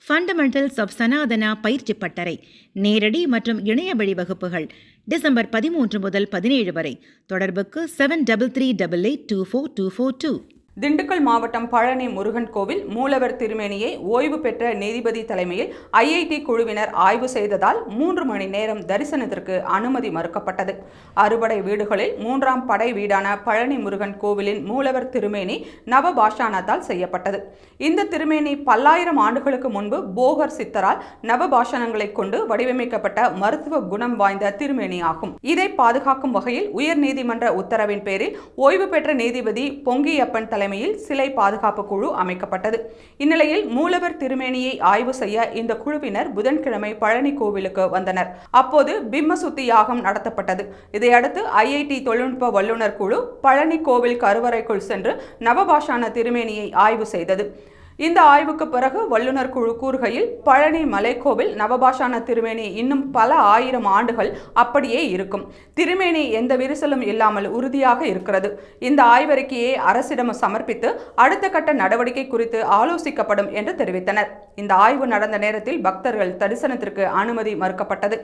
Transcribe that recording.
Fundamentals of Sanatana பயிற்சி பட்டறை, நேரடி மற்றும் இணைய வழி வகுப்புகள் டிசம்பர் 13 முதல் 17 வரை. தொடர்புக்கு 7338824242. திண்டுக்கல் மாவட்டம் பழனி முருகன் கோவில் மூலவர் திருமேனியை ஓய்வு பெற்ற நீதிபதி தலைமையில் ஐஐடி குழுவினர் ஆய்வு செய்ததால் 3 மணி நேரம் தரிசனத்திற்கு அனுமதி மறுக்கப்பட்டது. அறுபடை வீடுகளில் 3ஆம் படை வீடான பழனி முருகன் கோவிலின் மூலவர் திருமேனி நவபாஷாணத்தால் செய்யப்பட்டது. இந்த திருமேனி பல்லாயிரம் ஆண்டுகளுக்கு முன்பு போகர் சித்தரால் நவபாஷாணங்களை கொண்டு வடிவமைக்கப்பட்ட மருத்துவ குணம் வாய்ந்த திருமேனி ஆகும். இதை பாதுகாக்கும் வகையில் உயர் நீதிமன்ற உத்தரவின் பேரில் ஓய்வு பெற்ற நீதிபதி பொங்கியப்பன் தலைமையில் சிலை பாதுகாப்பு குழு அமைக்கப்பட்டது. இந்நிலையில் மூலவர் திருமேனியை ஆய்வு செய்ய இந்த குழுவினர் புதன்கிழமை பழனி கோவிலுக்கு வந்தனர். அப்போது பிம்ம சுத்தி யாகம் நடத்தப்பட்டது. இதையடுத்து ஐஐடி தொழில்நுட்ப வல்லுநர் குழு பழனி கோவில் கருவறைக்குள் சென்று நவபாஷாண திருமேனியை ஆய்வு செய்தது. இந்த ஆய்வுக்கு பிறகு வல்லுநர் குழு கூறுகையில், பழனி மலைக்கோவில் நவபாஷாண திருமேனி இன்னும் பல ஆயிரம் ஆண்டுகள் அப்படியே இருக்கும். திருமேனி எந்த விரிசலும் இல்லாமல் உறுதியாக இருக்கிறது. இந்த ஆய்வறிக்கையை அரசிடம் சமர்ப்பித்து அடுத்த கட்ட நடவடிக்கை குறித்து ஆலோசிக்கப்படும் என்று தெரிவித்தனர். இந்த ஆய்வு நடந்த நேரத்தில் பக்தர்கள் தரிசனத்திற்கு அனுமதி மறுக்கப்பட்டது.